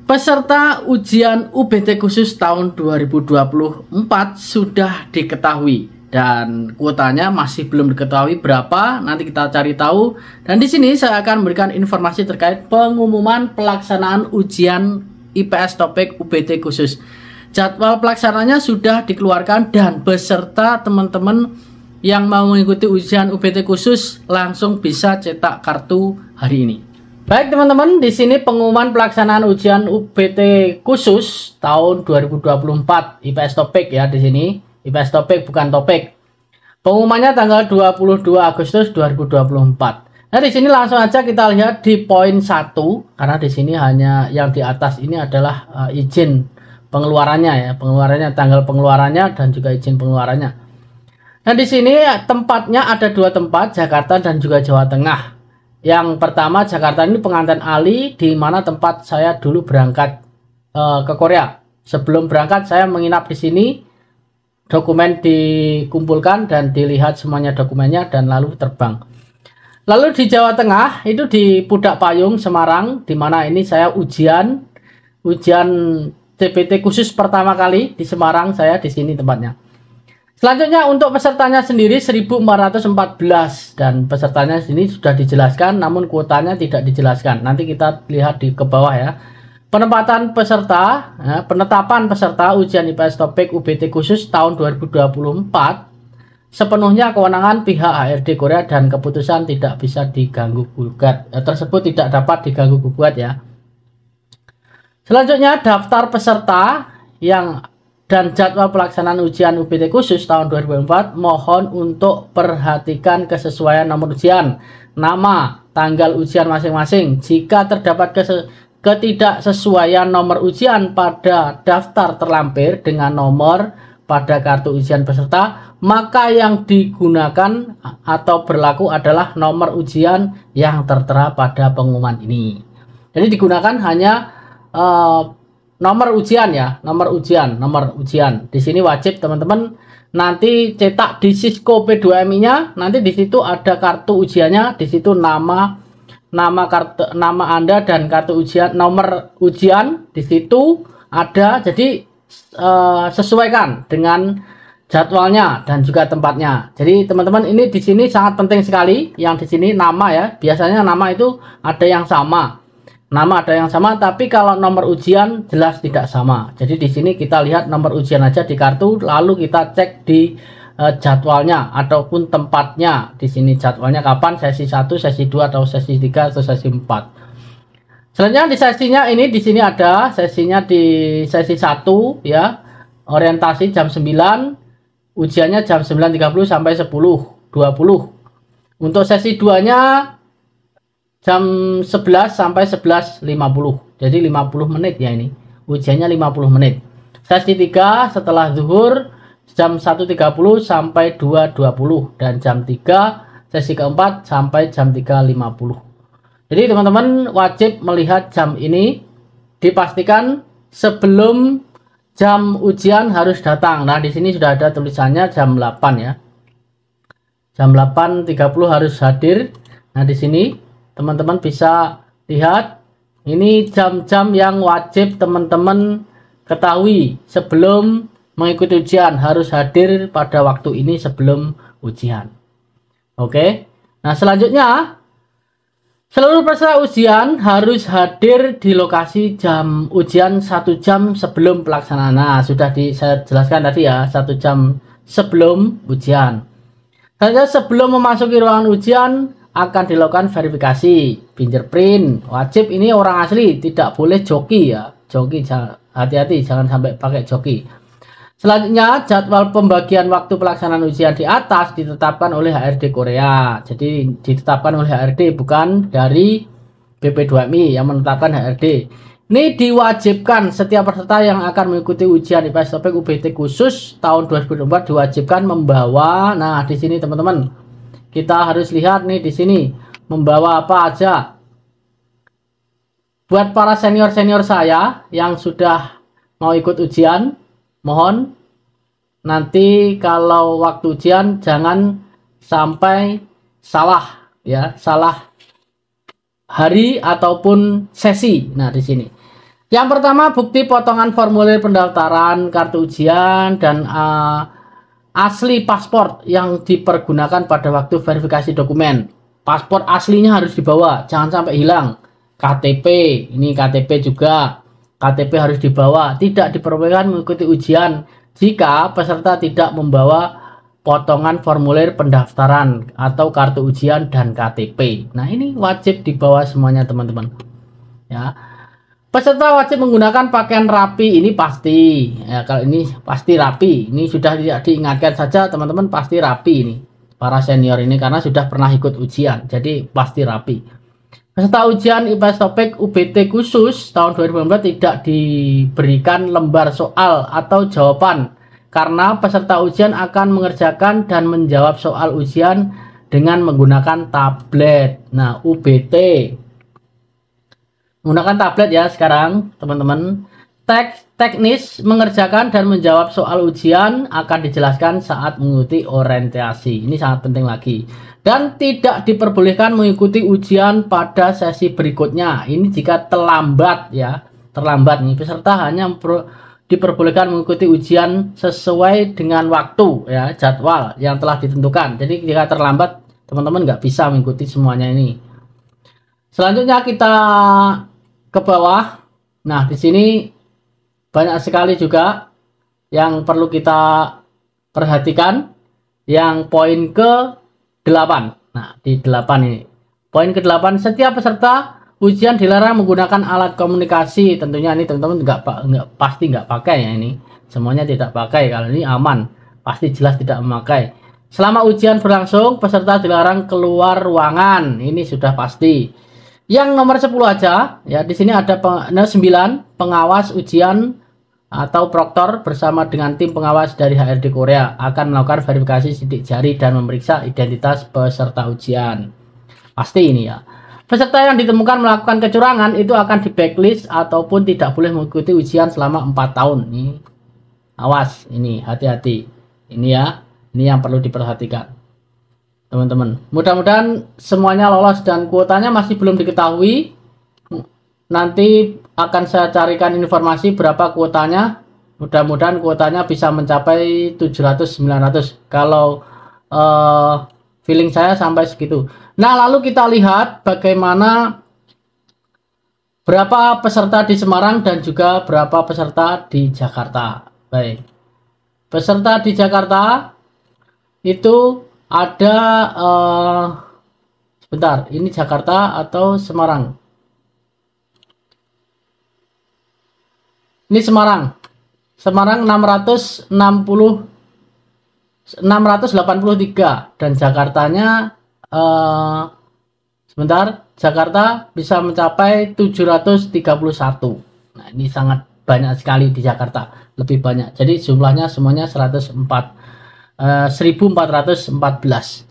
Peserta ujian UBT khusus tahun 2024 sudah diketahui dan kuotanya masih belum diketahui berapa. Nanti kita cari tahu. Dan di sini saya akan memberikan informasi terkait pengumuman pelaksanaan ujian IPS topik UBT khusus. Jadwal pelaksananya sudah dikeluarkan dan beserta teman-teman yang mau mengikuti ujian UBT khusus langsung bisa cetak kartu hari ini. Baik teman-teman, di sini pengumuman pelaksanaan ujian UBT khusus tahun 2024 IPS topik ya, di sini IPS topik bukan topik. Pengumumannya tanggal 22 Agustus 2024. Nah, di sini langsung aja kita lihat di poin 1 karena di sini hanya yang di atas ini adalah izin pengeluarannya ya, tanggal pengeluarannya dan juga izin pengeluarannya. Nah, di sini tempatnya ada 2 tempat, Jakarta dan juga Jawa Tengah. Yang pertama Jakarta ini pengantin Ali, di mana tempat saya dulu berangkat ke Korea. Sebelum berangkat saya menginap di sini, dokumen dikumpulkan dan dilihat semuanya dokumennya dan lalu terbang. Lalu di Jawa Tengah itu di Pudak Payung Semarang, di mana ini saya ujian CPT khusus pertama kali di Semarang, saya di sini tempatnya. Selanjutnya untuk pesertanya sendiri 1414 dan pesertanya sini sudah dijelaskan namun kuotanya tidak dijelaskan. Nanti kita lihat di ke bawah ya. Penempatan peserta, ya, penetapan peserta ujian IPS topik UBT khusus tahun 2024 sepenuhnya kewenangan pihak HRD Korea dan keputusan tidak bisa diganggu gugat. Tersebut tidak dapat diganggu gugat ya. Selanjutnya daftar peserta yang dan jadwal pelaksanaan ujian UBT khusus tahun 2024 mohon untuk perhatikan kesesuaian nomor ujian, nama, tanggal ujian masing-masing. Jika terdapat ketidaksesuaian nomor ujian pada daftar terlampir dengan nomor pada kartu ujian peserta, maka yang digunakan atau berlaku adalah nomor ujian yang tertera pada pengumuman ini. Jadi digunakan hanya nomor ujian ya, nomor ujian. Di sini wajib teman-teman nanti cetak di Cisco P2MI-nya, nanti di situ ada kartu ujiannya, di situ nama Anda dan kartu ujian, nomor ujian di situ ada. Jadi sesuaikan dengan jadwalnya dan juga tempatnya. Jadi teman-teman ini di sini sangat penting sekali yang di sini nama ya. Biasanya nama itu ada yang sama. Nama ada yang sama, tapi kalau nomor ujian jelas tidak sama. Jadi di sini kita lihat nomor ujian aja di kartu, lalu kita cek di jadwalnya ataupun tempatnya. Di sini jadwalnya kapan, sesi 1, sesi 2 atau sesi 3 atau sesi 4. Selanjutnya di sesinya ini di sini ada sesinya di sesi 1 ya. Orientasi jam 9, ujiannya jam 9.30 sampai 10.20. Untuk sesi 2-nya jam 11 sampai 11.50. Jadi 50 menit ya ini. Ujiannya 50 menit. Sesi 3 setelah zuhur jam 1.30 sampai 2.20 dan jam 3 sesi keempat sampai jam 3.50. Jadi teman-teman wajib melihat jam ini, dipastikan sebelum jam ujian harus datang. Nah, di sini sudah ada tulisannya jam 8 ya. Jam 8.30 harus hadir. Nah, di sini teman-teman bisa lihat ini jam-jam yang wajib teman-teman ketahui sebelum mengikuti ujian, harus hadir pada waktu ini sebelum ujian. Oke. Nah, selanjutnya seluruh peserta ujian harus hadir di lokasi jam ujian 1 jam sebelum pelaksanaan. Nah, sudah saya jelaskan tadi ya, 1 jam sebelum ujian. Saja sebelum memasuki ruangan ujian akan dilakukan verifikasi fingerprint. Wajib ini orang asli, tidak boleh joki ya. Joki hati-hati, jangan sampai pakai joki. Selanjutnya jadwal pembagian waktu pelaksanaan ujian di atas ditetapkan oleh HRD Korea. Jadi ditetapkan oleh HRD, bukan dari BP2MI yang menetapkan HRD. Ini diwajibkan setiap peserta yang akan mengikuti ujian IPS topik UBT khusus tahun 2024 diwajibkan membawa. Nah, di sini teman-teman kita harus lihat nih di sini membawa apa aja. Buat para senior-senior saya yang sudah mau ikut ujian, mohon nanti kalau waktu ujian jangan sampai salah ya, salah hari ataupun sesi. Nah, di sini Yang pertama, bukti potongan formulir pendaftaran kartu ujian dan asli paspor yang dipergunakan pada waktu verifikasi dokumen. Paspor aslinya harus dibawa, jangan sampai hilang. KTP, ini KTP juga. KTP harus dibawa, tidak diperbolehkan mengikuti ujian jika peserta tidak membawa potongan formulir pendaftaran atau kartu ujian dan KTP. Nah, ini wajib dibawa semuanya, teman-teman. Ya. Peserta wajib menggunakan pakaian rapi, ini pasti. Ya, kalau ini pasti rapi. Ini sudah tidak diingatkan saja, teman-teman, pasti rapi ini. Para senior ini karena sudah pernah ikut ujian, jadi pasti rapi. Peserta ujian IPS Topik UBT khusus tahun 2019 tidak diberikan lembar soal atau jawaban karena peserta ujian akan mengerjakan dan menjawab soal ujian dengan menggunakan tablet. Nah, UBT menggunakan tablet ya sekarang, teman-teman. Teknis mengerjakan dan menjawab soal ujian akan dijelaskan saat mengikuti orientasi. Ini sangat penting lagi. Dan tidak diperbolehkan mengikuti ujian pada sesi berikutnya. Ini jika terlambat ya. Terlambat nih, peserta hanya diperbolehkan mengikuti ujian sesuai dengan waktu ya, jadwal yang telah ditentukan. Jadi jika terlambat, teman-teman nggak bisa mengikuti semuanya ini. Selanjutnya kita ke bawah. Nah, di sini banyak sekali juga yang perlu kita perhatikan. Yang poin ke-8. Nah, di 8 ini. Poin ke-8, setiap peserta ujian dilarang menggunakan alat komunikasi. Tentunya ini teman-teman pasti nggak pakai ya ini. Semuanya tidak pakai. Kalau ini aman, pasti jelas tidak memakai. Selama ujian berlangsung, peserta dilarang keluar ruangan. Ini sudah pasti. Yang nomor 10 aja ya, di sini ada 9 pengawas ujian atau proktor bersama dengan tim pengawas dari HRD Korea akan melakukan verifikasi sidik jari dan memeriksa identitas peserta ujian. Pasti ini ya. Peserta yang ditemukan melakukan kecurangan itu akan di backlist ataupun tidak boleh mengikuti ujian selama 4 tahun. Ini awas, ini hati-hati. Ini ya, ini yang perlu diperhatikan. Teman-teman, mudah-mudahan semuanya lolos dan kuotanya masih belum diketahui. Nanti akan saya carikan informasi berapa kuotanya. Mudah-mudahan kuotanya bisa mencapai 700-900 kalau feeling saya sampai segitu. Nah, lalu kita lihat bagaimana berapa peserta di Semarang dan juga berapa peserta di Jakarta. Baik, peserta di Jakarta itu ada sebentar, ini Jakarta atau Semarang? Ini Semarang. Semarang 683 dan Jakartanya sebentar, Jakarta bisa mencapai 731. Nah, ini sangat banyak sekali di Jakarta, lebih banyak. Jadi jumlahnya semuanya 1414.